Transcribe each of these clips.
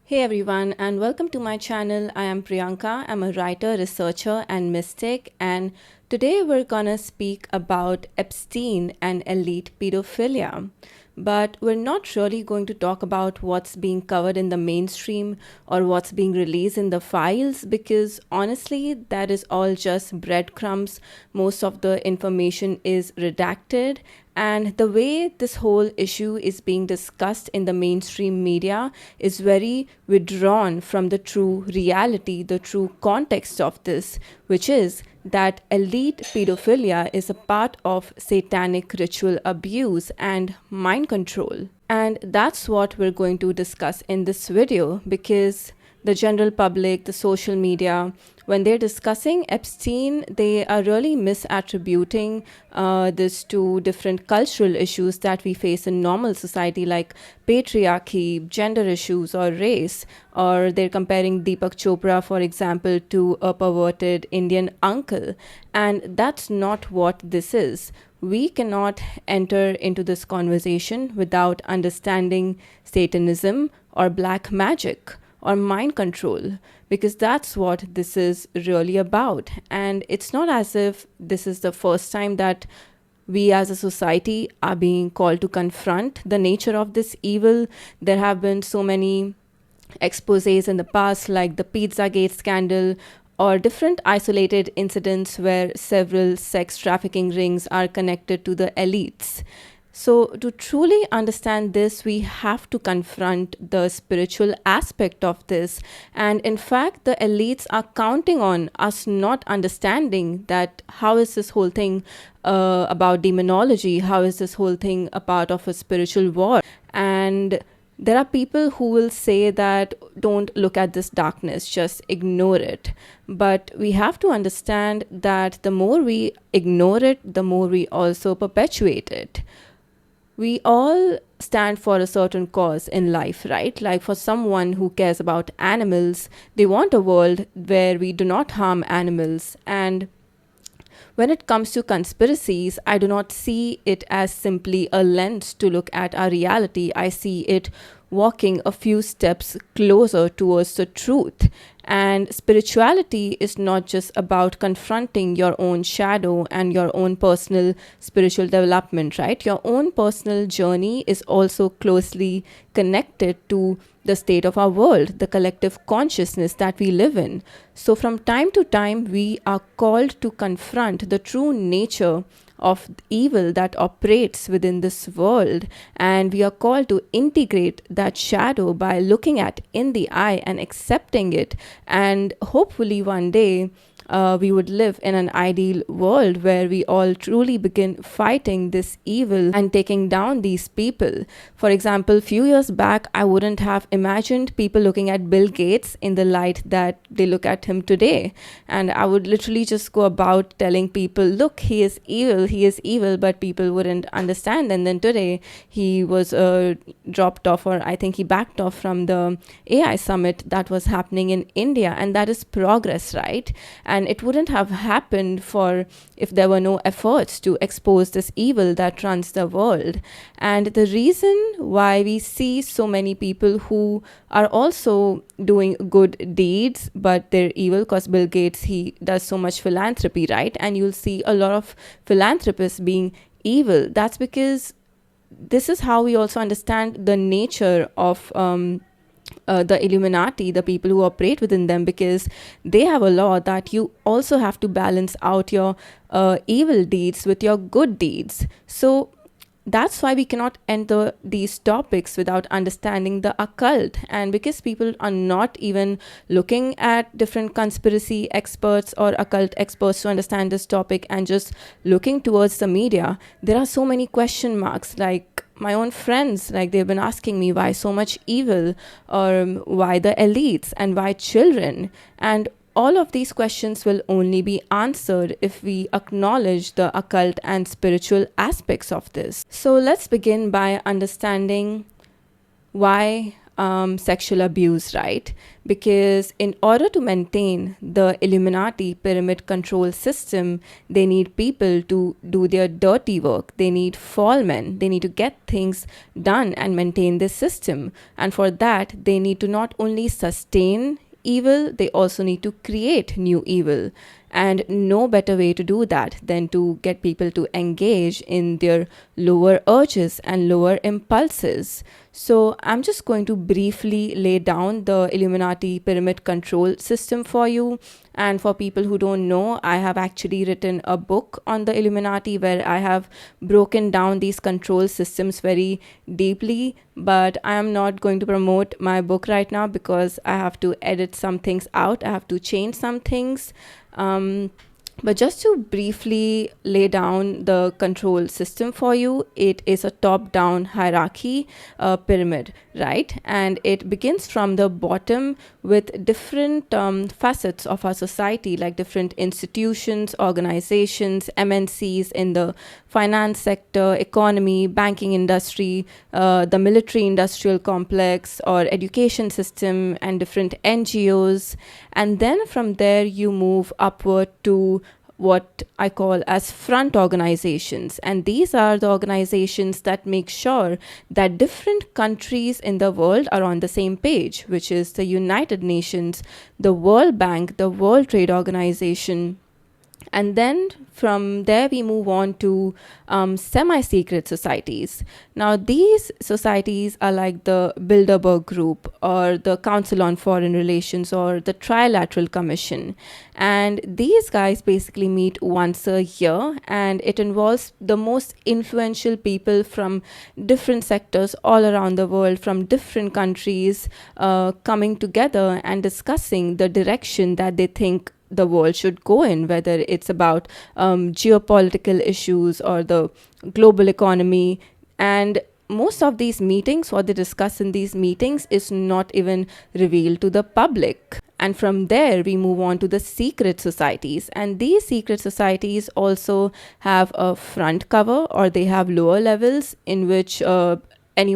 Hey everyone, and welcome to my channel. I am Priyanka. I'm a writer, researcher, and mystic. And today we're gonna speak about Epstein and elite pedophilia. But we're not really going to talk about what's being covered in the mainstream or what's being released in the files because honestly, that is all just breadcrumbs. Most of the information is redacted, and the way this whole issue is being discussed in the mainstream media is very withdrawn from the true reality, the true context of this, which is that elite pedophilia is a part of satanic ritual abuse and mind control. And that's what we're going to discuss in this video because the general public, the social media, when they're discussing Epstein, they are really misattributing this to different cultural issues that we face in normal society, like patriarchy, gender issues, or race. Or they're comparing Deepak Chopra, for example, to a perverted Indian uncle. And that's not what this is. We cannot enter into this conversation without understanding Satanism or black magic or mind control, because that's what this is really about. And it's not as if this is the first time that we as a society are being called to confront the nature of this evil. There have been so many exposés in the past, like the Pizzagate scandal, or different isolated incidents where several sex trafficking rings are connected to the elites. So, to truly understand this, we have to confront the spiritual aspect of this. And in fact, the elites are counting on us not understanding that how is this whole thing about demonology? How is this whole thing a part of a spiritual war? And there are people who will say that don't look at this darkness, just ignore it. But we have to understand that the more we ignore it, the more we also perpetuate it. We all stand for a certain cause in life, right? Like for someone who cares about animals, they want a world where we do not harm animals. And when it comes to conspiracies, I do not see it as simply a lens to look at our reality. I see it walking a few steps closer towards the truth. And spirituality is not just about confronting your own shadow and your own personal spiritual development, right? Your own personal journey is also closely connected to the state of our world, the collective consciousness that we live in. So, from time to time, we are called to confront the true nature of evil that operates within this world, and we are called to integrate that shadow by looking at in the eye and accepting it. And hopefully one day we would live in an ideal world where we all truly begin fighting this evil and taking down these people. For example, few years back, I wouldn't have imagined people looking at Bill Gates in the light that they look at him today. And I would literally just go about telling people, look, he is evil, but people wouldn't understand. And then today he was dropped off, or I think he backed off from the AI summit that was happening in India. And that is progress, right? And it wouldn't have happened if there were no efforts to expose this evil that runs the world. And the reason why we see so many people who are also doing good deeds, but they're evil, because Bill Gates, he does so much philanthropy, right? And you'll see a lot of philanthropists being evil. That's because this is how we also understand the nature of the Illuminati, the people who operate within them, because they have a law that you also have to balance out your evil deeds with your good deeds. So that's why we cannot enter these topics without understanding the occult. And because people are not even looking at different conspiracy experts or occult experts to understand this topic and just looking towards the media, there are so many question marks. Like my own friends, like they've been asking me why so much evil, or why the elites, and why children. And all of these questions will only be answered if we acknowledge the occult and spiritual aspects of this. So let's begin by understanding why sexual abuse, right? Because in order to maintain the Illuminati pyramid control system, they need people to do their dirty work. They need fall men. They need to get things done and maintain this system. And for that, they need to not only sustain evil, they also need to create new evil. And no better way to do that than to get people to engage in their lower urges and lower impulses. So I'm just going to briefly lay down the Illuminati pyramid control system for you. And for people who don't know, I have actually written a book on the Illuminati where I have broken down these control systems very deeply. But I am not going to promote my book right now because I have to edit some things out. I have to change some things. But just to briefly lay down the control system for you, it is a top-down hierarchy pyramid, right? And it begins from the bottom with different facets of our society, like different institutions, organizations, MNCs in the finance sector, economy, banking industry, the military industrial complex or education system, and different NGOs. And then from there, you move upward to what I call as front organizations. And these are the organizations that make sure that different countries in the world are on the same page, which is the United Nations, the World Bank, the World Trade Organization. And then from there, we move on to semi-secret societies. Now, these societies are like the Bilderberg Group or the Council on Foreign Relations or the Trilateral Commission. And these guys basically meet once a year, and it involves the most influential people from different sectors all around the world, from different countries, coming together and discussing the direction that they think the world should go in, whether it's about geopolitical issues or the global economy. And most of these meetings, what they discuss in these meetings, is not even revealed to the public. And from there, we move on to the secret societies. And these secret societies also have a front cover, or they have lower levels in which any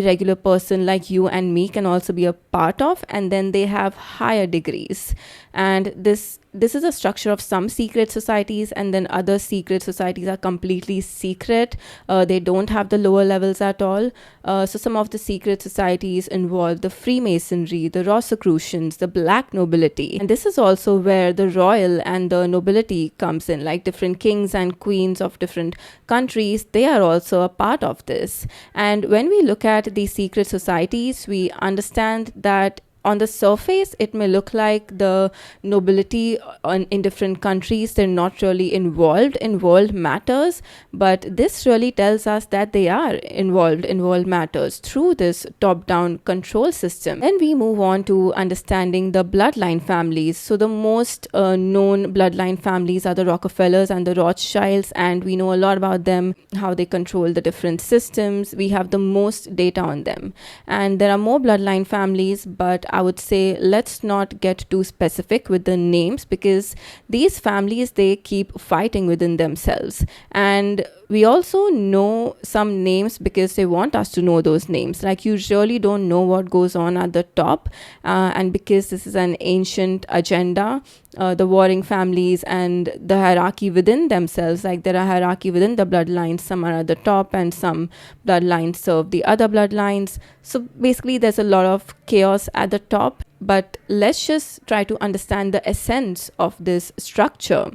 regular person like you and me can also be a part of. And then they have higher degrees. And this is a structure of some secret societies, and then other secret societies are completely secret. They don't have the lower levels at all. So some of the secret societies involve the Freemasonry, the Rosicrucians, the Black Nobility. And this is also where the royal and the nobility comes in, like different kings and queens of different countries. They are also a part of this. And when we look at these secret societies, we understand that on the surface, it may look like the nobility in different countries, they're not really involved in world matters, but this really tells us that they are involved in world matters through this top-down control system. Then we move on to understanding the bloodline families. So the most known bloodline families are the Rockefellers and the Rothschilds, and we know a lot about them, how they control the different systems. We have the most data on them. And there are more bloodline families, but I would say let's not get too specific with the names, because these families, they keep fighting within themselves. And we also know some names because they want us to know those names. Like, you really don't know what goes on at the top. And because this is an ancient agenda, the warring families and the hierarchy within themselves, like there are hierarchy within the bloodlines, some are at the top and some bloodlines serve the other bloodlines. So basically there's a lot of chaos at the top, but let's just try to understand the essence of this structure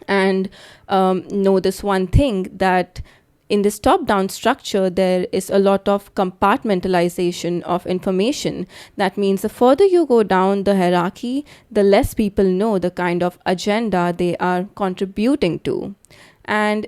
and know this one thing, that in this top-down structure, there is a lot of compartmentalization of information. That means the further you go down the hierarchy, the less people know the kind of agenda they are contributing to. And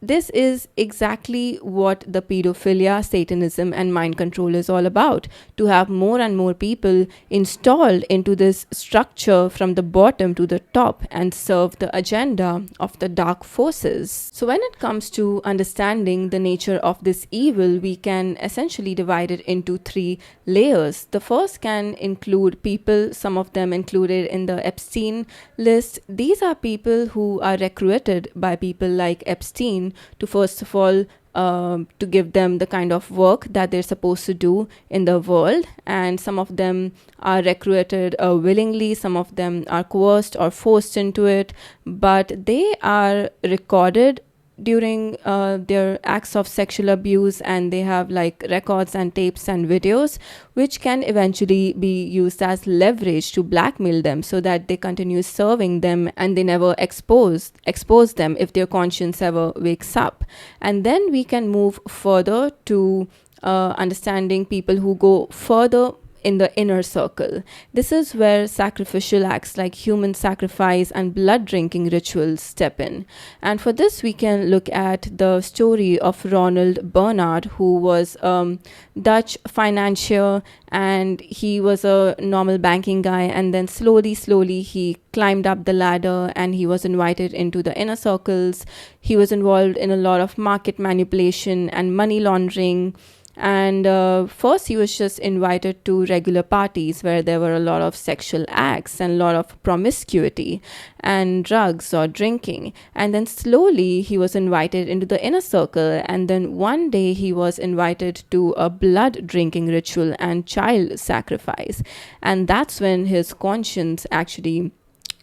this is exactly what the pedophilia, Satanism, and mind control is all about. To have more and more people installed into this structure from the bottom to the top and serve the agenda of the dark forces. So when it comes to understanding the nature of this evil, we can essentially divide it into 3 layers. The first can include people, some of them included in the Epstein list. These are people who are recruited by people like Epstein to first of all to give them the kind of work that they're supposed to do in the world. And some of them are recruited willingly, some of them are coerced or forced into it, but they are recorded during their acts of sexual abuse, and they have like records and tapes and videos which can eventually be used as leverage to blackmail them so that they continue serving them and they never expose them if their conscience ever wakes up. And then we can move further to understanding people who go further in the inner circle. This is where sacrificial acts like human sacrifice and blood drinking rituals step in. And for this, we can look at the story of Ronald Bernard, who was a Dutch financier, and he was a normal banking guy, and then slowly he climbed up the ladder and he was invited into the inner circles. He was involved in a lot of market manipulation and money laundering. And first he was just invited to regular parties where there were a lot of sexual acts and a lot of promiscuity and drugs or drinking. And then slowly he was invited into the inner circle. And then one day he was invited to a blood drinking ritual and child sacrifice. And that's when his conscience actually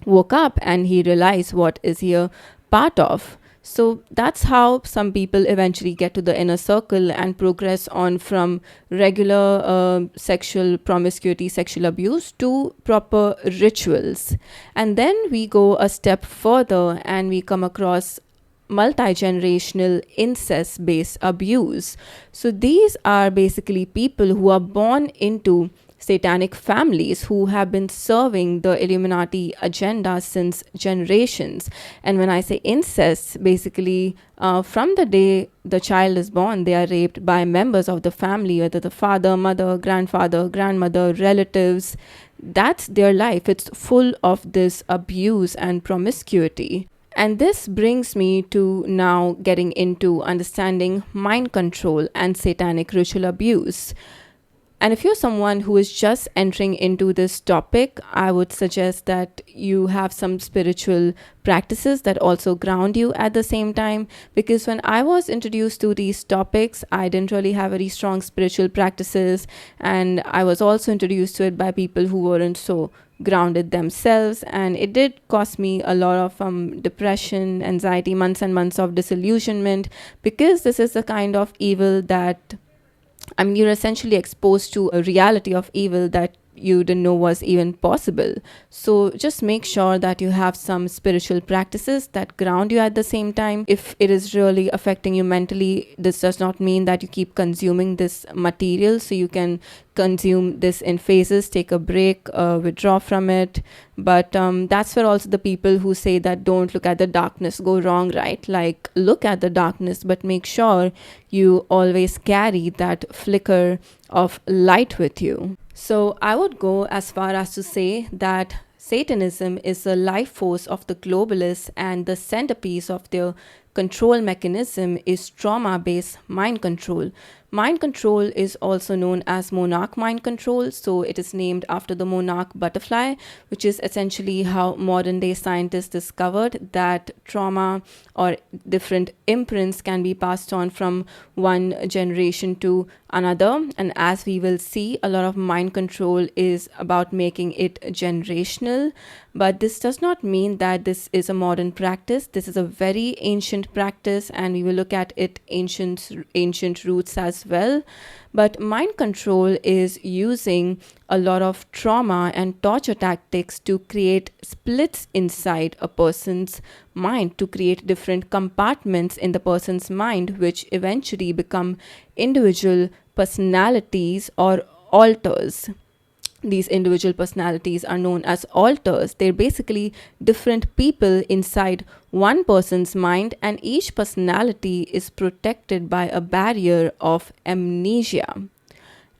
woke up and he realized what is he a part of. So that's how some people eventually get to the inner circle and progress on from regular sexual promiscuity, sexual abuse to proper rituals. And then we go a step further and we come across multi-generational incest-based abuse. So these are basically people who are born into satanic families who have been serving the Illuminati agenda since generations. And when I say incest, basically from the day the child is born, they are raped by members of the family, whether the father, mother, grandfather, grandmother, relatives. That's their life. It's full of this abuse and promiscuity. And this brings me to now getting into understanding mind control and satanic ritual abuse. And if you're someone who is just entering into this topic, I would suggest that you have some spiritual practices that also ground you at the same time. Because when I was introduced to these topics, I didn't really have very strong spiritual practices. And I was also introduced to it by people who weren't so grounded themselves. And it did cost me a lot of depression, anxiety, months and months of disillusionment, because this is the kind of evil that you're essentially exposed to a reality of evil that you didn't know was even possible. So just make sure that you have some spiritual practices that ground you at the same time. If it is really affecting you mentally, this does not mean that you keep consuming this material. So you can consume this in phases, take a break, withdraw from it. But that's where also the people who say that don't look at the darkness go wrong, right? Like, look at the darkness, but make sure you always carry that flicker of light with you. So I would go as far as to say that Satanism is the life force of the globalists, and the centerpiece of their control mechanism is trauma-based mind control. Mind control is also known as Monarch Mind control. So it is named after the monarch butterfly, which is essentially how modern day scientists discovered that trauma or different imprints can be passed on from one generation to another. And as we will see, a lot of mind control is about making it generational. But this does not mean that this is a modern practice. This is a very ancient practice, and we will look at it ancient roots as well. But mind control is using a lot of trauma and torture tactics to create splits inside a person's mind, to create different compartments in the person's mind, which eventually become individual personalities or alters. These individual personalities are known as alters. They're basically different people inside one person's mind, and each personality is protected by a barrier of amnesia.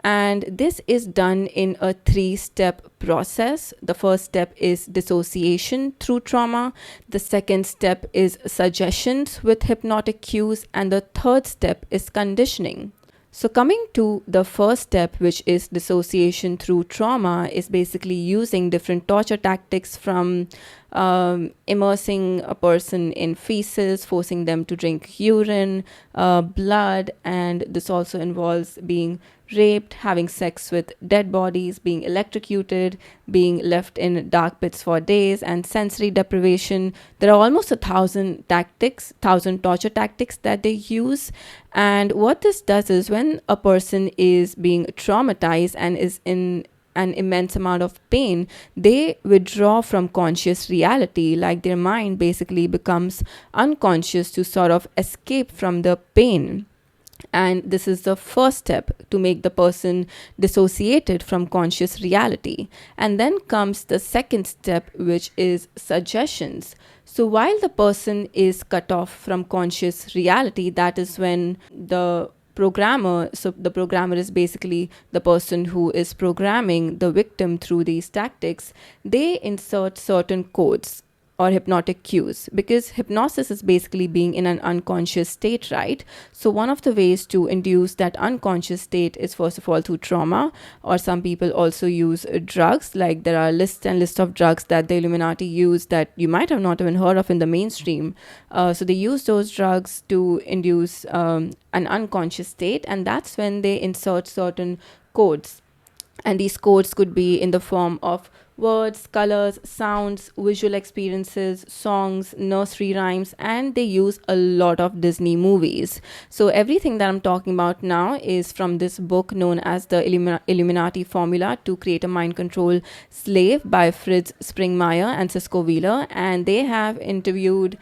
And this is done in a 3-step process. The first step is dissociation through trauma. The second step is suggestions with hypnotic cues. And the third step is conditioning. So coming to the first step, which is dissociation through trauma, is basically using different torture tactics from immersing a person in feces, forcing them to drink urine, blood, and this also involves being raped, having sex with dead bodies, being electrocuted, being left in dark pits for days, and sensory deprivation. There are almost 1,000 torture tactics that they use. And what this does is, when a person is being traumatized and is in an immense amount of pain, they withdraw from conscious reality, like their mind basically becomes unconscious to sort of escape from the pain. And this is the first step to make the person dissociated from conscious reality. And then comes the second step, which is suggestions. So while the person is cut off from conscious reality, that is when the programmer, so the programmer is basically the person who is programming the victim through these tactics, they insert certain codes or hypnotic cues, because hypnosis is basically being in an unconscious state, right? So one of the ways to induce that unconscious state is, first of all, through trauma, or some people also use drugs. Like there are lists and lists of drugs that the Illuminati use that you might have not even heard of in the mainstream. So they use those drugs to induce an unconscious state, and that's when they insert certain codes. And these codes could be in the form of words, colors, sounds, visual experiences, songs, nursery rhymes, and they use a lot of Disney movies. So everything that I'm talking about now is from this book known as the Illuminati Formula to Create a Mind Control Slave by Fritz Springmeier and Cisco Wheeler. And they have interviewed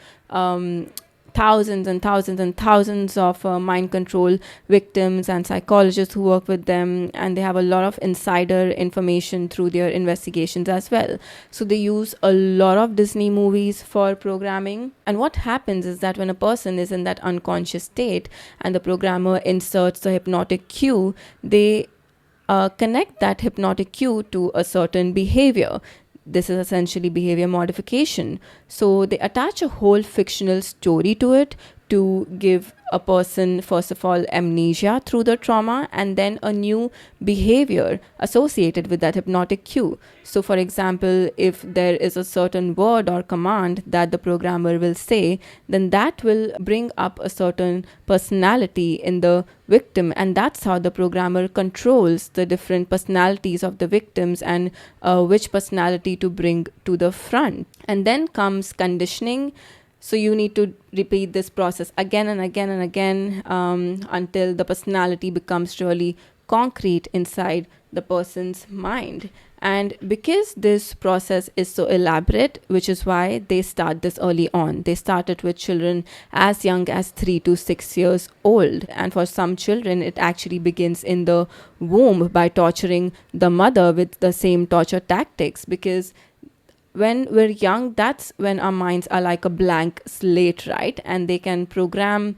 thousands and thousands and thousands of mind control victims and psychologists who work with them, and they have a lot of insider information through their investigations as well. So they use a lot of Disney movies for programming. And what happens is that when a person is in that unconscious state and the programmer inserts the hypnotic cue, they connect that hypnotic cue to a certain behavior. This is essentially behavior modification. So they attach a whole fictional story to it to give a person, first of all, amnesia through the trauma, and then a new behavior associated with that hypnotic cue. So for example, if there is a certain word or command that the programmer will say, then that will bring up a certain personality in the victim, and that's how the programmer controls the different personalities of the victims and which personality to bring to the front. And then comes conditioning. So you need to repeat this process again and again and again until the personality becomes really concrete inside the person's mind. And because this process is so elaborate, which is why they start this early on. They start it with children as young as 3 to 6 years old. And for some children, it actually begins in the womb by torturing the mother with the same torture tactics, because when we're young, that's when our minds are like a blank slate, right? And they can program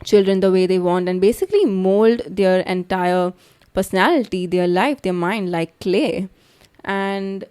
children the way they want and basically mold their entire personality, their life, their mind like clay. And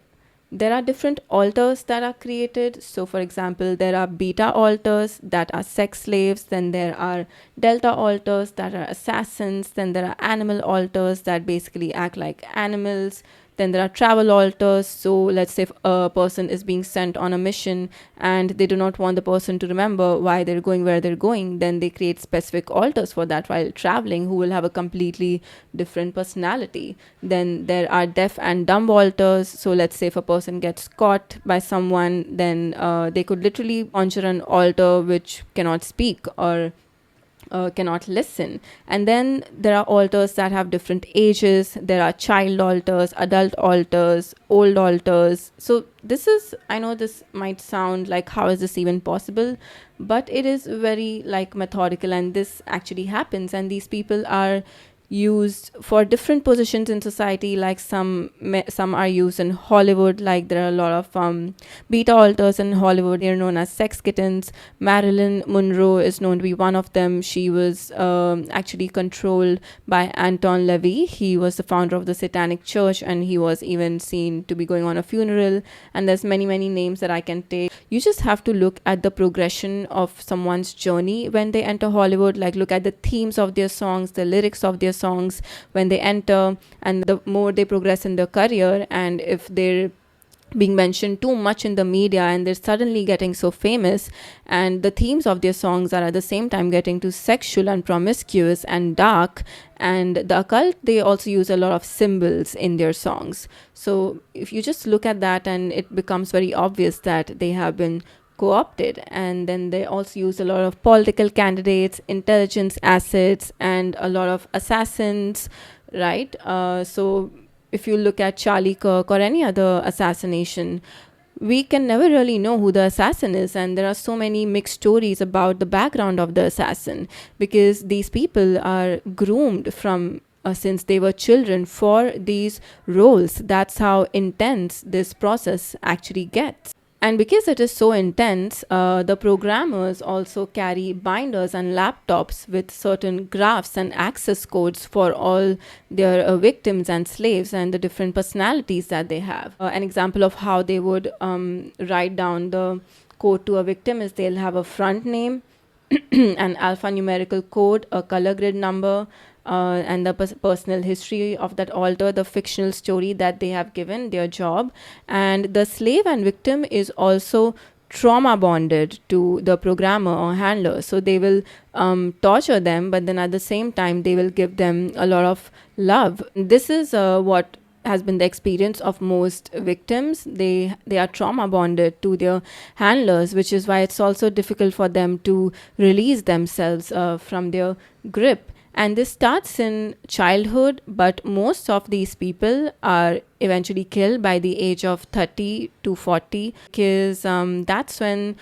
there are different alters that are created. So for example, there are beta alters that are sex slaves, then there are delta alters that are assassins, then there are animal alters that basically act like animals. Then there are travel alters. So let's say if a person is being sent on a mission and they do not want the person to remember why they're going where they're going, then they create specific alters for that while traveling, who will have a completely different personality. Then there are deaf and dumb alters. So let's say if a person gets caught by someone, then they could literally conjure an alter which cannot speak or cannot listen. And then there are alters that have different ages. There are child alters, adult alters, old alters. So this is, I know this might sound like, how is this even possible? But it is very like methodical, and this actually happens. And these people are used for different positions in society. Like some are used in Hollywood. Like there are a lot of beta alters in Hollywood. They're known as sex kittens. Marilyn Monroe is known to be one of them. She was actually controlled by Anton LaVey. He was the founder of the Satanic Church, and he was even seen to be going on a funeral. And there's many names that I can take. You just have to look at the progression of someone's journey when they enter Hollywood. Like look at the themes of their songs, the lyrics of their songs when they enter, and the more they progress in their career, and if their being mentioned too much in the media, and they're suddenly getting so famous, and the themes of their songs are at the same time getting too sexual and promiscuous and dark. And the occult, they also use a lot of symbols in their songs. So if you just look at that, and it becomes very obvious that they have been co-opted. And then they also use a lot of political candidates, intelligence assets, and a lot of assassins, right? So if you look at Charlie Kirk or any other assassination, we can never really know who the assassin is, and there are so many mixed stories about the background of the assassin, because these people are groomed from since they were children for these roles. That's how intense this process actually gets. And because it is so intense, the programmers also carry binders and laptops with certain graphs and access codes for all their victims and slaves, and the different personalities that they have. An example of how they would write down the code to a victim is they'll have a front name, an alphanumerical code, a color grid number, and the personal history of that alter, the fictional story that they have given, their job. And the slave and victim is also trauma bonded to the programmer or handler. So they will torture them, but then at the same time, they will give them a lot of love. This is what has been the experience of most victims. They are trauma bonded to their handlers, which is why it's also difficult for them to release themselves from their grip. And this starts in childhood, but most of these people are eventually killed by the age of 30 to 40, because that's when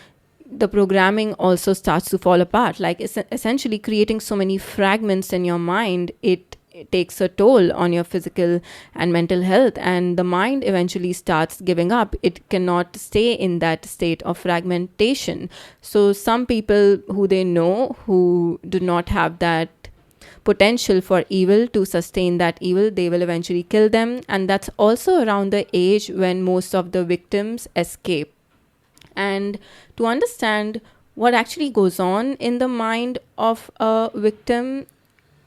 the programming also starts to fall apart. Like essentially creating so many fragments in your mind, it takes a toll on your physical and mental health, and the mind eventually starts giving up. It cannot stay in that state of fragmentation. So some people who they know who do not have that potential for evil to sustain that evil, they will eventually kill them. And that's also around the age when most of the victims escape. And to understand what actually goes on in the mind of a victim,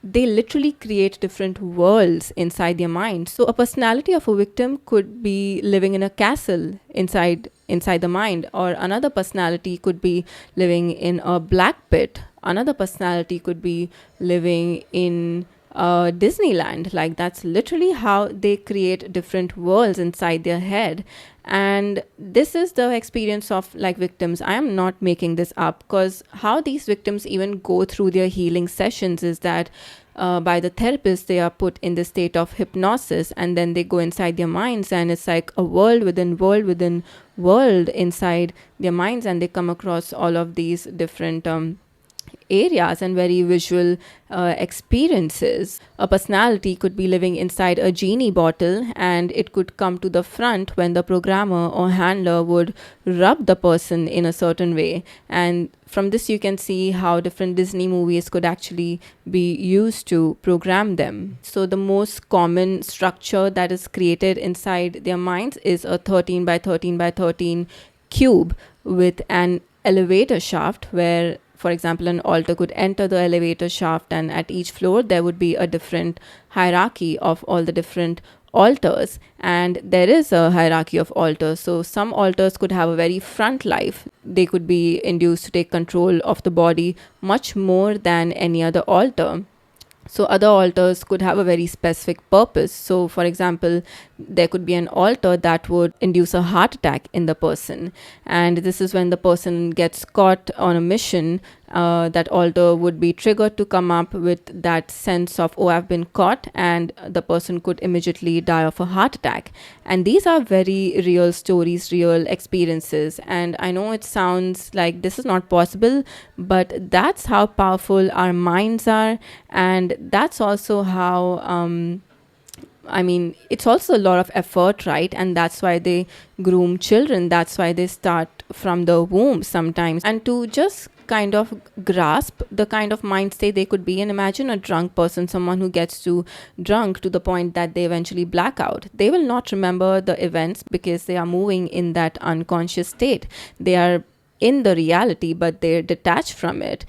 they literally create different worlds inside their mind. So a personality of a victim could be living in a castle inside the mind, or another personality could be living in a black pit. Another personality could be living in Disneyland. Like, that's literally how they create different worlds inside their head. And this is the experience of like victims. I am not making this up, because how these victims even go through their healing sessions is that by the therapist, they are put in the state of hypnosis, and then they go inside their minds, and it's like a world within world within world inside their minds, and they come across all of these different areas and very visual experiences. A personality could be living inside a genie bottle, and it could come to the front when the programmer or handler would rub the person in a certain way. And from this you can see how different Disney movies could actually be used to program them. So the most common structure that is created inside their minds is a 13 by 13 by 13 cube with an elevator shaft, where for example, an altar could enter the elevator shaft, and at each floor there would be a different hierarchy of all the different altars. And there is a hierarchy of altars. So some altars could have a very front life. They could be induced to take control of the body much more than any other altar. So other altars could have a very specific purpose. So for example, there could be an altar that would induce a heart attack in the person. And this is when the person gets caught on a mission. That altar would be triggered to come up with that sense of, oh, I've been caught, and the person could immediately die of a heart attack. And these are very real stories, real experiences. And I know it sounds like this is not possible, but that's how powerful our minds are. And that's also how it's also a lot of effort, right? And that's why they groom children. That's why they start from the womb sometimes. And to just kind of grasp the kind of mind state they could be in, imagine a drunk person, someone who gets too drunk to the point that they eventually black out. They will not remember the events because they are moving in that unconscious state. They are in the reality, but they're detached from it.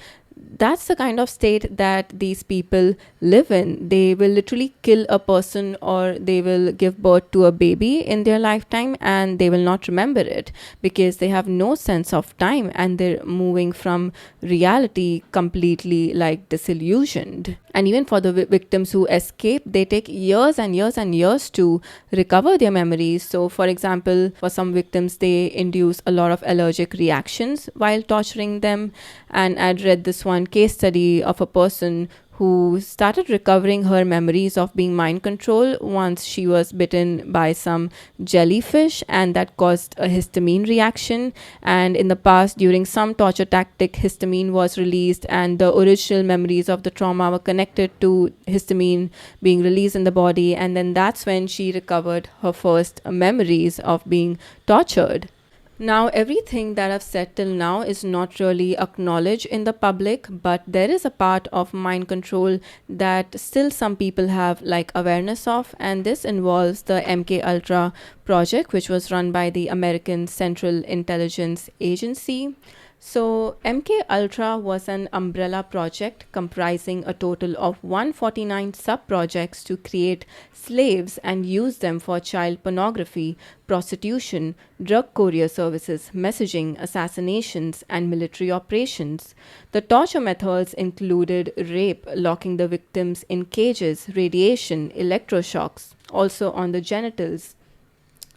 that's the kind of state that these people live in. They will literally kill a person, or they will give birth to a baby in their lifetime, and they will not remember it because they have no sense of time, and they're moving from reality completely like disillusioned. And even for the victims who escape, they take years and years and years to recover their memories. So for example, for some victims, they induce a lot of allergic reactions while torturing them. And I'd read this one case study of a person who started recovering her memories of being mind controlled once she was bitten by some jellyfish, and that caused a histamine reaction. And in the past, during some torture tactic, histamine was released, and the original memories of the trauma were connected to histamine being released in the body. And then that's when she recovered her first memories of being tortured. Now, everything that I've said till now is not really acknowledged in the public, but there is a part of mind control that still some people have like awareness of, and this involves the MK Ultra project, which was run by the American Central Intelligence Agency. So, MK Ultra was an umbrella project comprising a total of 149 sub-projects to create slaves and use them for child pornography, prostitution, drug courier services, messaging, assassinations, and military operations. The torture methods included rape, locking the victims in cages, radiation, electroshocks, also on the genitals,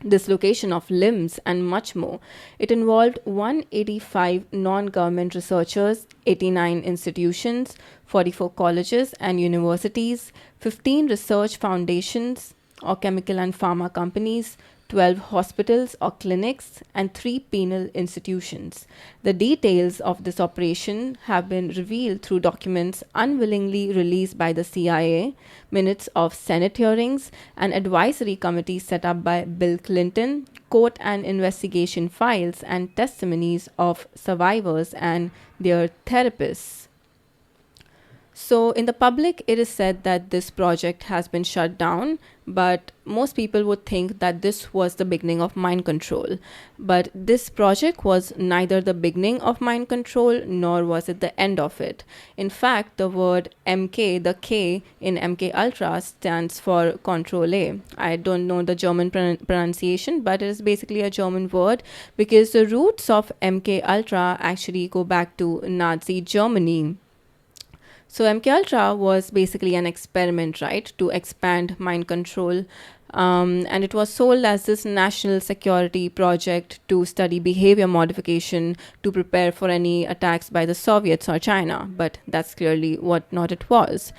dislocation of limbs, and much more. It involved 185 non government researchers, 89 institutions, 44 colleges and universities, 15 research foundations or chemical and pharma companies, 12 hospitals or clinics, and 3 penal institutions. The details of this operation have been revealed through documents unwillingly released by the CIA, minutes of Senate hearings, an advisory committee set up by Bill Clinton, court and investigation files, and testimonies of survivors and their therapists. So, in the public, it is said that this project has been shut down, but most people would think that this was the beginning of mind control. But this project was neither the beginning of mind control nor was it the end of it. In fact, the word MK, the K in MK Ultra, stands for Control A. I don't know the German pronunciation, but it is basically a German word because the roots of MK Ultra actually go back to Nazi Germany. So MKUltra was basically an experiment, right, to expand mind control. And it was sold as this national security project to study behavior modification to prepare for any attacks by the Soviets or China. But that's clearly what not it was.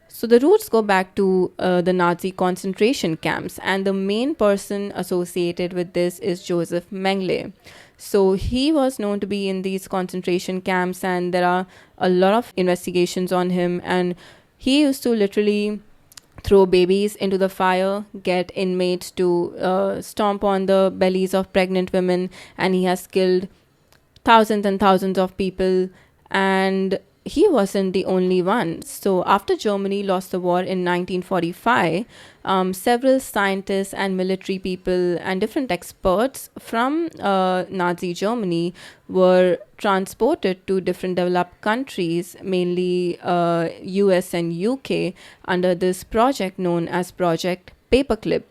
So the roots go back to the Nazi concentration camps, and the main person associated with this is Joseph Mengele. So he was known to be in these concentration camps, and there are a lot of investigations on him. And he used to literally throw babies into the fire, get inmates to stomp on the bellies of pregnant women, and he has killed thousands and thousands of people. And he wasn't the only one. So after Germany lost the war in 1945, several scientists and military people and different experts from Nazi Germany were transported to different developed countries, mainly US and UK, under this project known as Project Paperclip.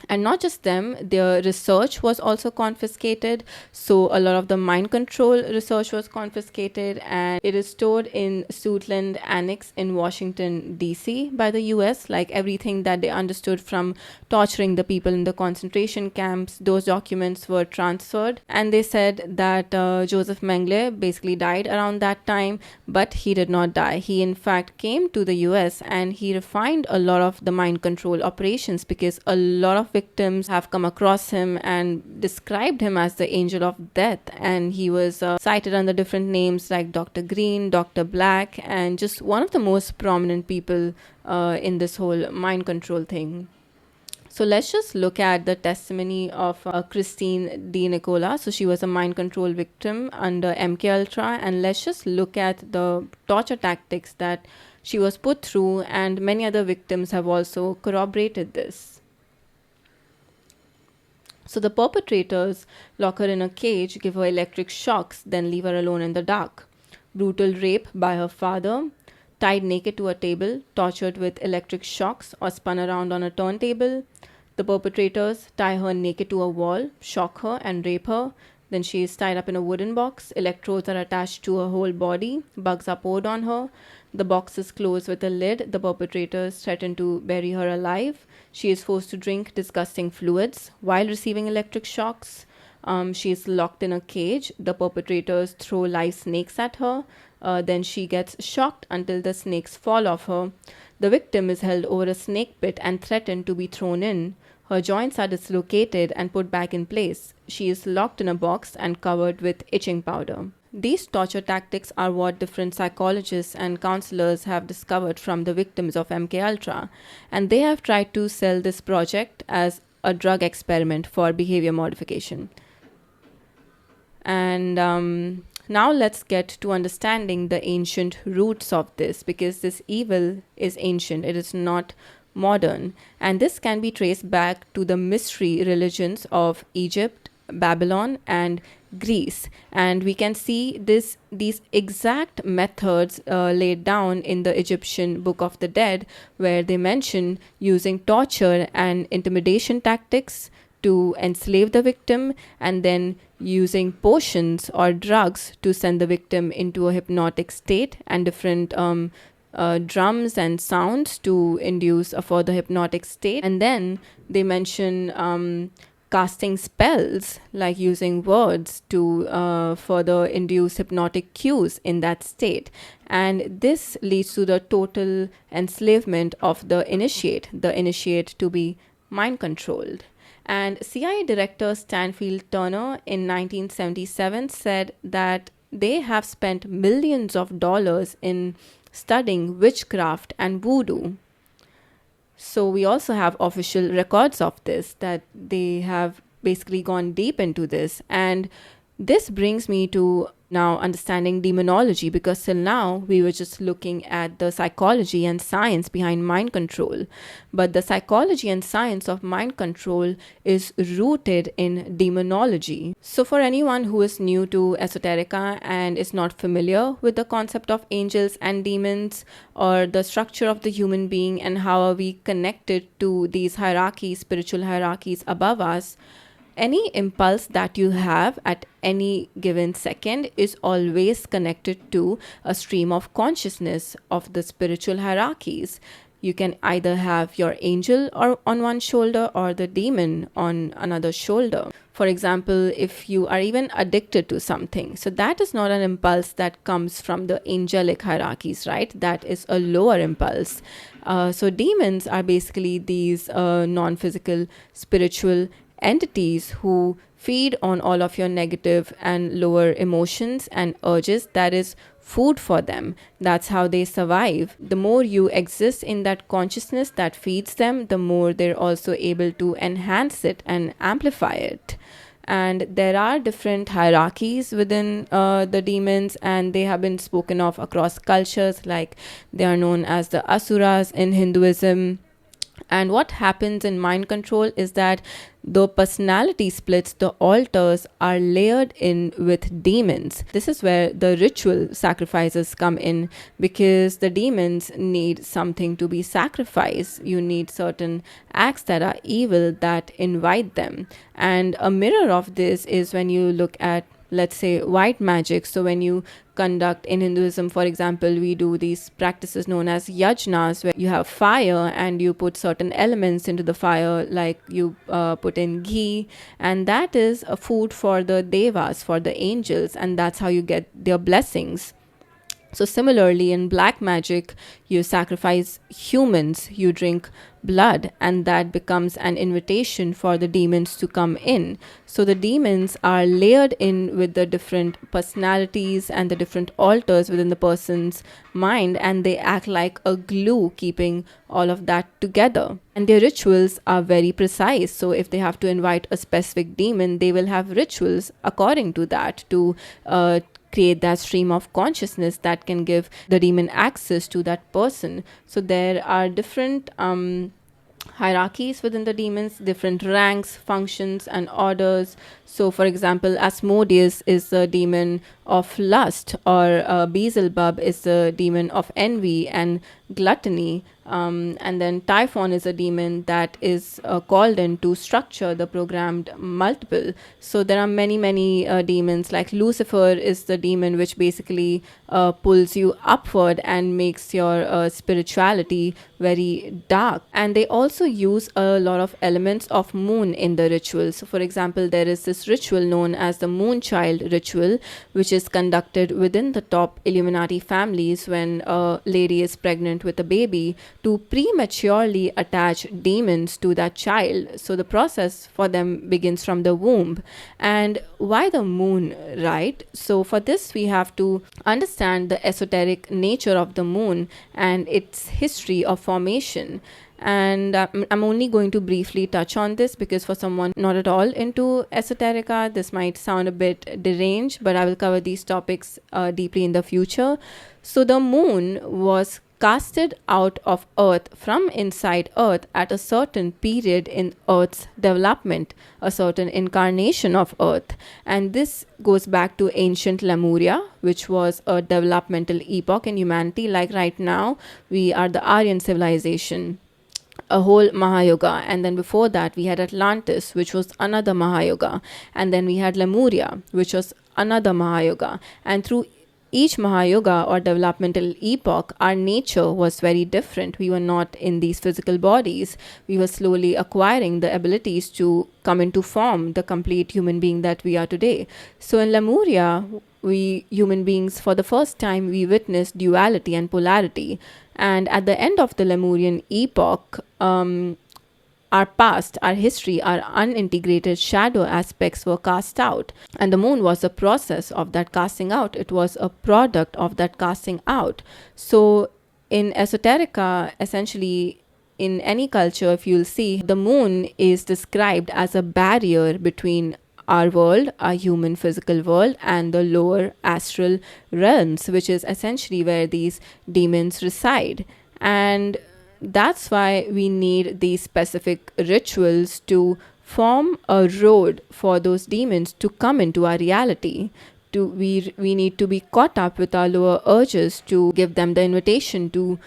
And not just them, their research was also confiscated. So a lot of the mind control research was confiscated, and it is stored in Suitland Annex in Washington, D.C. by the US. Like everything that they understood from torturing the people in the concentration camps, those documents were transferred. And they said that Joseph Mengele basically died around that time, but he did not die. He in fact came to the US and he refined a lot of the mind control operations, because a lot of victims have come across him and described him as the angel of death, and he was cited under different names like Dr. Green, Dr. Black, and just one of the most prominent people in this whole mind control thing. So let's just look at the testimony of Christine D. Nicola. So she was a mind control victim under MK Ultra, and let's just look at the torture tactics that she was put through, and many other victims have also corroborated this. So the perpetrators lock her in a cage, give her electric shocks, then leave her alone in the dark. brutal rape by her father, tied naked to a table, tortured with electric shocks, or spun around on a turntable. The perpetrators tie her naked to a wall, shock her, and rape her. Then she is tied up in a wooden box. Electrodes are attached to her whole body. Bugs are poured on her. The box is closed with a lid. The perpetrators threaten to bury her alive. She is forced to drink disgusting fluids while receiving electric shocks. She is locked in a cage. The perpetrators throw live snakes at her. Then she gets shocked until the snakes fall off her. The victim is held over a snake pit and threatened to be thrown in. Her joints are dislocated and put back in place. She is locked in a box and covered with itching powder. These torture tactics are what different psychologists and counselors have discovered from the victims of MKUltra, and they have tried to sell this project as a drug experiment for behavior modification. And now let's get to understanding the ancient roots of this, because this evil is ancient, it is not modern, and this can be traced back to the mystery religions of Egypt, Babylon, and Greece. And we can see these exact methods laid down in the Egyptian Book of the Dead, where they mention using torture and intimidation tactics to enslave the victim, and then using potions or drugs to send the victim into a hypnotic state, and different drums and sounds to induce a further hypnotic state. And then they mention casting spells, like using words to further induce hypnotic cues in that state. And this leads to the total enslavement of the initiate to be mind controlled. And CIA Director Stanfield Turner in 1977 said that they have spent millions of dollars in studying witchcraft and voodoo. So we also have official records of this, that they have basically gone deep into this. And this brings me to now understanding demonology, because till now we were just looking at the psychology and science behind mind control. But the psychology and science of mind control is rooted in demonology. So for anyone who is new to esoterica and is not familiar with the concept of angels and demons, or the structure of the human being and how are we connected to these hierarchies, spiritual hierarchies above us, any impulse that you have at any given second is always connected to a stream of consciousness of the spiritual hierarchies. You can either have your angel or on one shoulder or the demon on another shoulder. For example, if you are even addicted to something, so that is not an impulse that comes from the angelic hierarchies, right? That is a lower impulse. So demons are basically these non-physical spiritual entities who feed on all of your negative and lower emotions and urges. That is food for them. That's how they survive. The more you exist in that consciousness that feeds them, the more they're also able to enhance it and amplify it. And there are different hierarchies within the demons, and they have been spoken of across cultures. Like, they are known as the asuras in Hinduism. And what happens in mind control is that the personality splits, the altars, are layered in with demons. This is where the ritual sacrifices come in, because the demons need something to be sacrificed. You need certain acts that are evil that invite them. And a mirror of this is when you look at, let's say, white magic. So when you conduct in Hinduism, for example, we do these practices known as yajnas, where you have fire and you put certain elements into the fire, like you put in ghee, and that is a food for the devas, for the angels, and that's how you get their blessings. So similarly, in black magic, you sacrifice humans, you drink blood, and that becomes an invitation for the demons to come in. So the demons are layered in with the different personalities and the different alters within the person's mind, and they act like a glue, keeping all of that together. And their rituals are very precise. So if they have to invite a specific demon, they will have rituals according to that to create that stream of consciousness that can give the demon access to that person. So there are different hierarchies within the demons, different ranks, functions, and orders. So, for example, Asmodeus is the demon of lust, or Beelzebub is the demon of envy and gluttony. And then Typhon is a demon that is called in to structure the programmed multiple. So there are many demons. Like Lucifer is the demon which basically pulls you upward and makes your spirituality very dark. And they also use a lot of elements of moon in the rituals. So for example, there is this ritual known as the moon child ritual, which is conducted within the top Illuminati families when a lady is pregnant with a baby, to prematurely attach demons to that child. So the process for them begins from the womb. And why the moon, right? So for this, we have to understand the esoteric nature of the moon and its history of formation. And I'm only going to briefly touch on this because for someone not at all into esoterica, this might sound a bit deranged, but I will cover these topics deeply in the future. So the moon was casted out of earth from inside earth at a certain period in earth's development, a certain incarnation of earth. And this goes back to ancient Lemuria, which was a developmental epoch in humanity. Like right now, we are the Aryan civilization, a whole Mahayoga. And then before that, we had Atlantis, which was another Mahayoga. And then we had Lemuria, which was another Mahayoga. And through each Mahayoga or developmental epoch, our nature was very different. We were not in these physical bodies. We were slowly acquiring the abilities to come into form, the complete human being that we are today. So in Lemuria, we human beings, for the first time, we witnessed duality and polarity. And at the end of the Lemurian epoch, our past, our history, our unintegrated shadow aspects were cast out. And the moon was a process of that casting out. It was a product of that casting out. So in esoterica, essentially, in any culture, if you'll see, the moon is described as a barrier between our world, our human physical world, and the lower astral realms, which is essentially where these demons reside. And that's why we need these specific rituals to form a road for those demons to come into our reality. We need to be caught up with our lower urges to give them the invitation to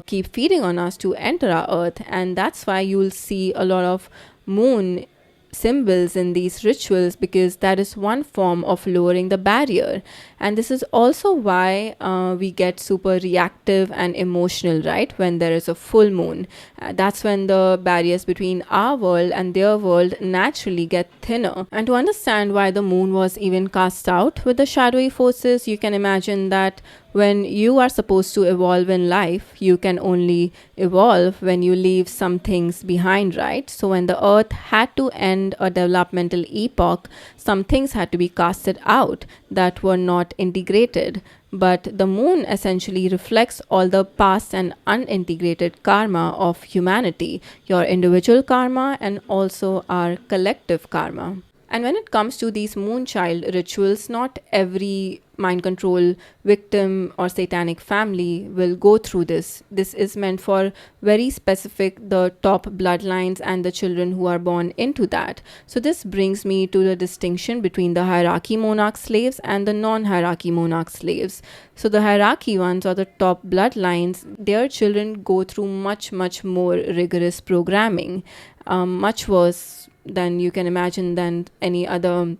keep feeding on us to enter our earth. And that's why you'll see a lot of moon symbols in these rituals, because that is one form of lowering the barrier. And this is also why we get super reactive and emotional, right, when there is a full moon. That's when the barriers between our world and their world naturally get thinner. And to understand why the moon was even cast out with the shadowy forces, you can imagine that when you are supposed to evolve in life, you can only evolve when you leave some things behind, right? So when the earth had to end a developmental epoch, some things had to be casted out that were not integrated. But the moon essentially reflects all the past and unintegrated karma of humanity, your individual karma and also our collective karma. And when it comes to these moonchild rituals, not every mind control victim or satanic family will go through this. This is meant for very specific, the top bloodlines and the children who are born into that. So this brings me to the distinction between the hierarchy monarch slaves and the non-hierarchy monarch slaves. So the hierarchy ones, or the top bloodlines, their children go through much more rigorous programming, much worse than you can imagine than any other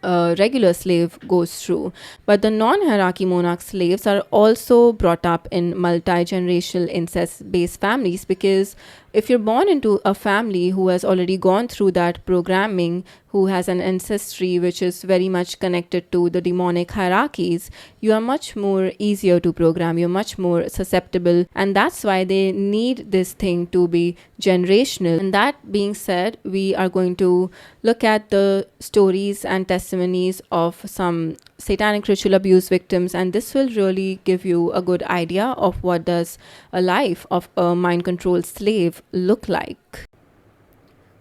regular slave goes through. But the non-hierarchy monarch slaves are also brought up in multi-generational incest-based families, because if you're born into a family who has already gone through that programming, who has an ancestry which is very much connected to the demonic hierarchies, you are much more easier to program, you're much more susceptible, and that's why they need this thing to be generational. And that being said, we are going to look at the stories and testimonies of some satanic ritual abuse victims, and this will really give you a good idea of what does a life of a mind controlled slave look like.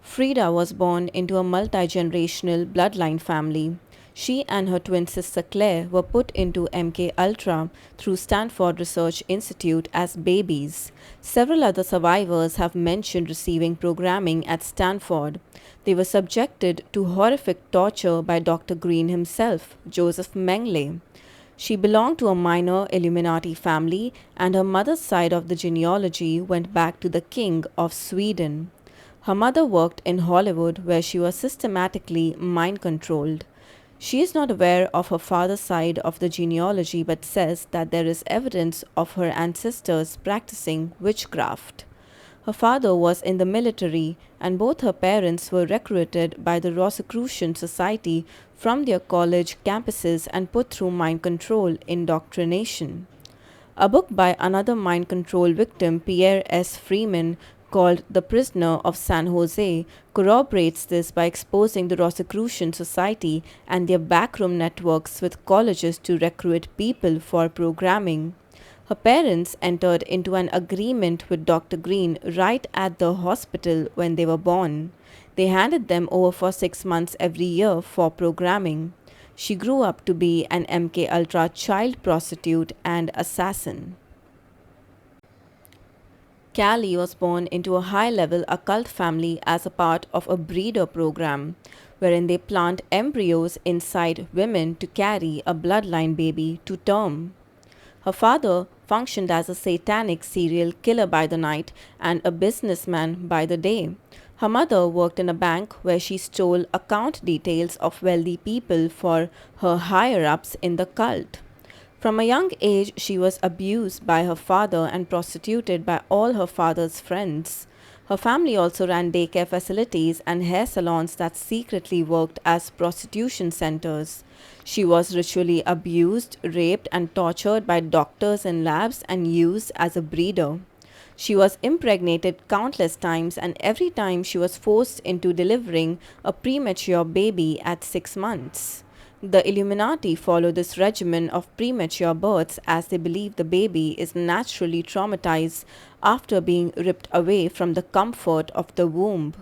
Frida was born into a multi-generational bloodline family. She and her twin sister Claire were put into MK Ultra through Stanford Research Institute as babies. Several other survivors have mentioned receiving programming at Stanford. They were subjected to horrific torture by Dr. Green himself, Joseph Mengele. She belonged to a minor Illuminati family, and her mother's side of the genealogy went back to the King of Sweden. Her mother worked in Hollywood, where she was systematically mind controlled. She is not aware of her father's side of the genealogy but says that there is evidence of her ancestors practicing witchcraft. Her father was in the military, and both her parents were recruited by the Rosicrucian Society from their college campuses and put through mind control indoctrination. A book by another mind control victim, Pierre S. Freeman, called The Prisoner of San Jose, corroborates this by exposing the Rosicrucian Society and their backroom networks with colleges to recruit people for programming. Her parents entered into an agreement with Dr. Green right at the hospital when they were born. They handed them over for 6 months every year for programming. She grew up to be an MK Ultra child prostitute and assassin. Callie was born into a high-level occult family as a part of a breeder program, wherein they plant embryos inside women to carry a bloodline baby to term. Her father functioned as a satanic serial killer by the night and a businessman by the day. Her mother worked in a bank where she stole account details of wealthy people for her higher-ups in the cult. From a young age, she was abused by her father and prostituted by all her father's friends. Her family also ran daycare facilities and hair salons that secretly worked as prostitution centers. She was ritually abused, raped, and tortured by doctors in labs and used as a breeder. She was impregnated countless times, and every time she was forced into delivering a premature baby at 6 months. The Illuminati follow this regimen of premature births as they believe the baby is naturally traumatized after being ripped away from the comfort of the womb,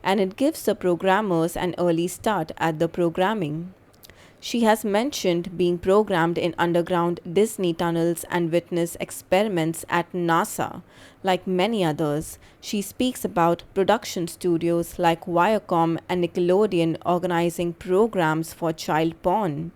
and it gives the programmers an early start at the programming. She has mentioned being programmed in underground Disney tunnels and witness experiments at NASA. Like many others, she speaks about production studios like Viacom and Nickelodeon organizing programs for child porn.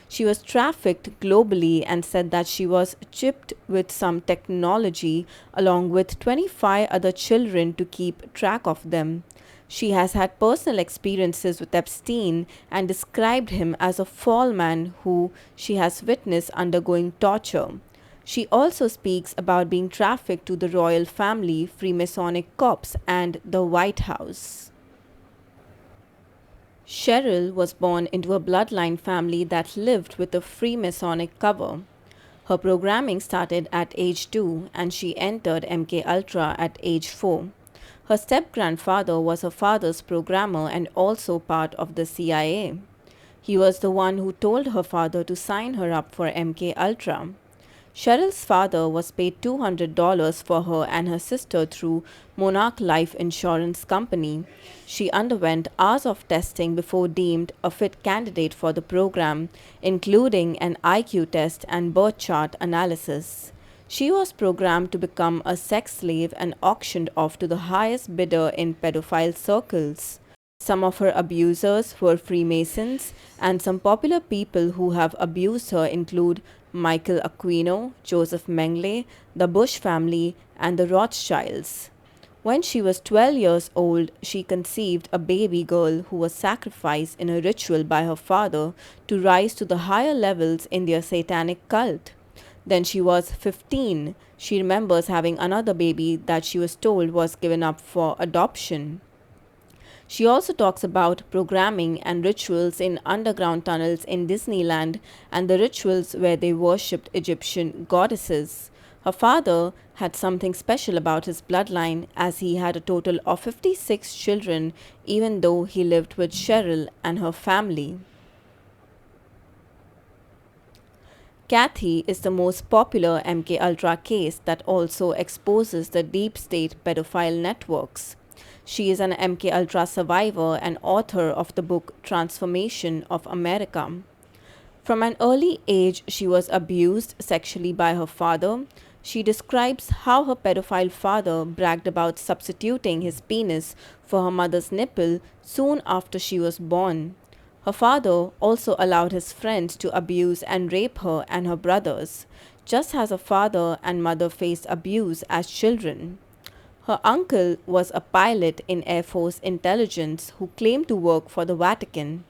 She was trafficked globally and said that she was chipped with some technology along with 25 other children to keep track of them. She has had personal experiences with Epstein and described him as a fall man who she has witnessed undergoing torture. She also speaks about being trafficked to the royal family, Freemasonic corps, and the White House. Cheryl was born into a bloodline family that lived with a Freemasonic cover. Her programming started at age 2 and she entered MK Ultra at age 4. Her step-grandfather was her father's programmer and also part of the CIA. He was the one who told her father to sign her up for MK Ultra. Cheryl's father was paid $200 for her and her sister through Monarch Life Insurance Company. She underwent hours of testing before deemed a fit candidate for the program, including an IQ test and birth chart analysis. She was programmed to become a sex slave and auctioned off to the highest bidder in pedophile circles. Some of her abusers were Freemasons, and some popular people who have abused her include Michael Aquino, Joseph Mengele, the Bush family, and the Rothschilds. When she was 12 years old, she conceived a baby girl who was sacrificed in a ritual by her father to rise to the higher levels in their satanic cult. Then she was 15. She remembers having another baby that she was told was given up for adoption. She also talks about programming and rituals in underground tunnels in Disneyland and the rituals where they worshipped Egyptian goddesses. Her father had something special about his bloodline as he had a total of 56 children even though he lived with Cheryl and her family. Kathy is the most popular MK Ultra case that also exposes the deep state pedophile networks. She is an MK Ultra survivor and author of the book Transformation of America. From an early age, she was abused sexually by her father. She describes how her pedophile father bragged about substituting his penis for her mother's nipple soon after she was born. Her father also allowed his friends to abuse and rape her and her brothers, just as her father and mother faced abuse as children. Her uncle was a pilot in Air Force intelligence who claimed to work for the Vatican.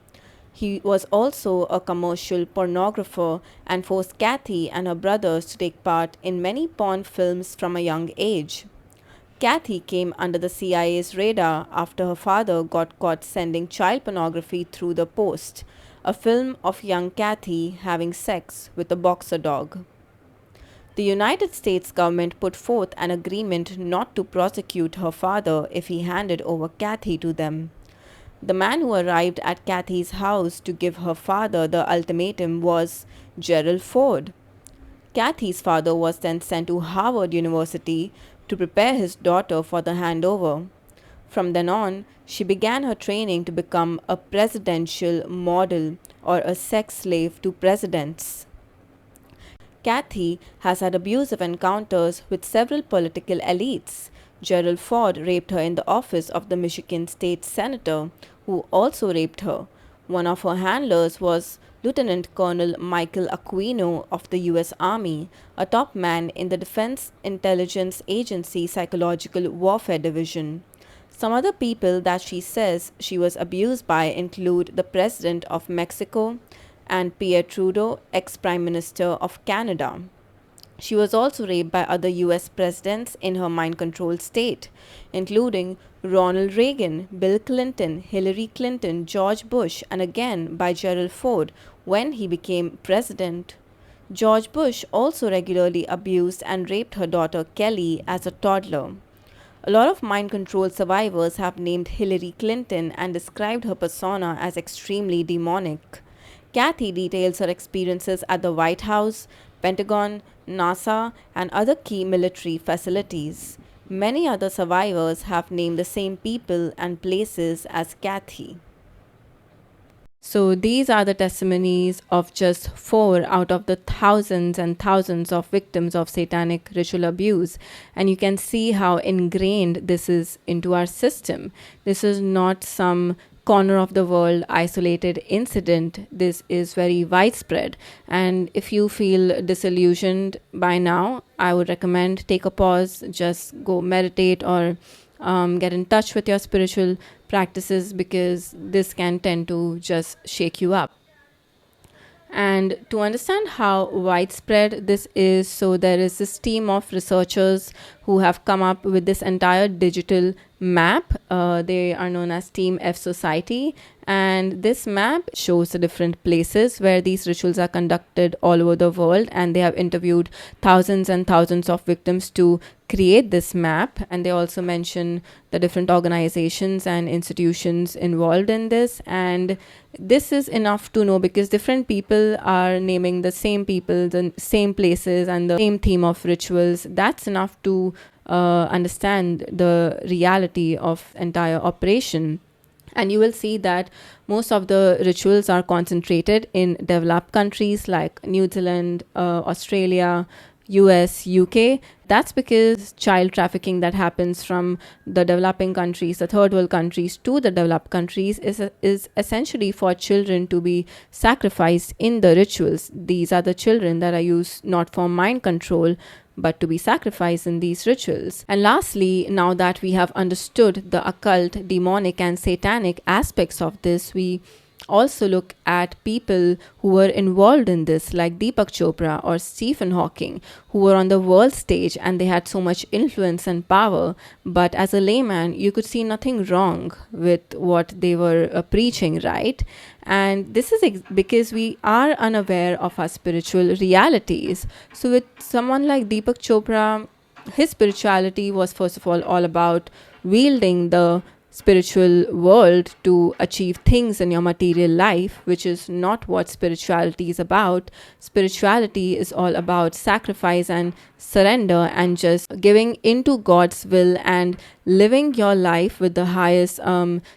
He was also a commercial pornographer and forced Kathy and her brothers to take part in many porn films from a young age. Kathy came under the CIA's radar after her father got caught sending child pornography through the post, a film of young Kathy having sex with a boxer dog. The United States government put forth an agreement not to prosecute her father if he handed over Kathy to them. The man who arrived at Kathy's house to give her father the ultimatum was Gerald Ford. Kathy's father was then sent to Harvard University to prepare his daughter for the handover. From then on, she began her training to become a presidential model or a sex slave to presidents. Kathy has had abusive encounters with several political elites. Gerald Ford raped her in the office of the Michigan state senator, who also raped her. One of her handlers was Lieutenant Colonel Michael Aquino of the US Army, a top man in the Defense Intelligence Agency Psychological Warfare Division. Some other people that she says she was abused by include the President of Mexico and Pierre Trudeau, ex-Prime Minister of Canada. She was also raped by other US presidents in her mind-controlled state, including Ronald Reagan, Bill Clinton, Hillary Clinton, George Bush, and again by Gerald Ford when he became president. George Bush also regularly abused and raped her daughter Kelly as a toddler. A lot of mind control survivors have named Hillary Clinton and described her persona as extremely demonic. Kathy details her experiences at the White House, Pentagon, NASA, and other key military facilities. Many other survivors have named the same people and places as Kathy. So these are the testimonies of just 4 out of the thousands and thousands of victims of satanic ritual abuse. And you can see how ingrained this is into our system. This is not some corner of the world isolated incident. This is very widespread. And if you feel disillusioned by now, I would recommend take a pause, just go meditate or get in touch with your spiritual practices, because this can tend to just shake you up. And to understand how widespread this is, so there is this team of researchers who have come up with this entire digital map. They are known as Team F Society, and this map shows the different places where these rituals are conducted all over the world, and they have interviewed thousands and thousands of victims to create this map. And they also mention the different organizations and institutions involved in this. And this is enough to know, because different people are naming the same people, the same places, and the same theme of rituals. That's enough to understand the reality of entire operation. And you will see that most of the rituals are concentrated in developed countries like New Zealand, Australia, US, UK. That's because child trafficking that happens from the developing countries, the third world countries, to the developed countries is essentially for children to be sacrificed in the rituals. These are the children that are used not for mind control, but to be sacrificed in these rituals. And lastly, now that we have understood the occult, demonic, and satanic aspects of this, we also look at people who were involved in this, like Deepak Chopra or Stephen Hawking, who were on the world stage and they had so much influence and power. But as a layman, you could see nothing wrong with what they were preaching, right? And this is because we are unaware of our spiritual realities. So with someone like Deepak Chopra, his spirituality was first of all about wielding the spiritual world to achieve things in your material life, which is not what spirituality is about. Spirituality is all about sacrifice and surrender and just giving into God's will and living your life with the highest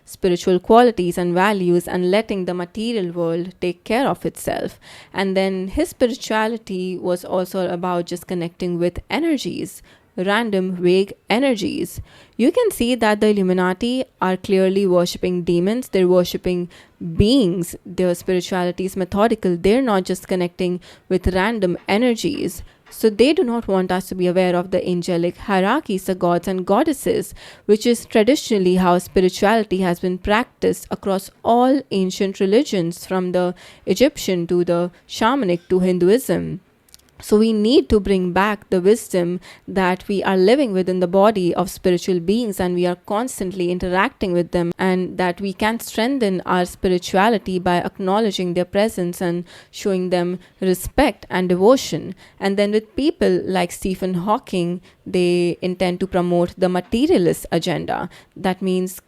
spiritual qualities and values and letting the material world take care of itself. And then his spirituality was also about just connecting with energies, random vague energies. You can see that the Illuminati are clearly worshipping demons, they're worshipping beings. Their spirituality is methodical, they're not just connecting with random energies. So they do not want us to be aware of the angelic hierarchies, the gods and goddesses, which is traditionally how spirituality has been practiced across all ancient religions, from the Egyptian to the shamanic to Hinduism. So we need to bring back the wisdom that we are living within the body of spiritual beings and we are constantly interacting with them, and that we can strengthen our spirituality by acknowledging their presence and showing them respect and devotion. And then with people like Stephen Hawking, they intend to promote the materialist agenda. That means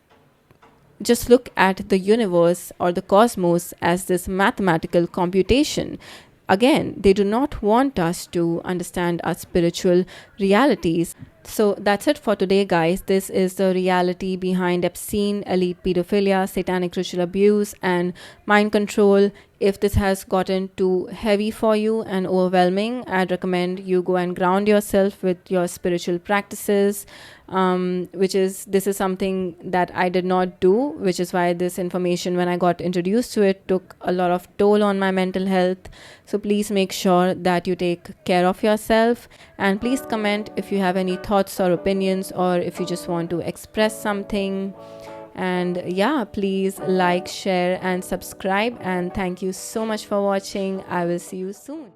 just look at the universe or the cosmos as this mathematical computation. Again, they do not want us to understand our spiritual realities. So that's it for today, guys. This is the reality behind Epstein, elite pedophilia, satanic ritual abuse, and mind control. If this has gotten too heavy for you and overwhelming, I'd recommend you go and ground yourself with your spiritual practices, this is something that I did not do, which is why this information, when I got introduced to it, took a lot of toll on my mental health. So please make sure that you take care of yourself, and please comment if you have any thoughts or opinions, or if you just want to express something. And yeah, please like, share and subscribe, and thank you so much for watching. I will see you soon.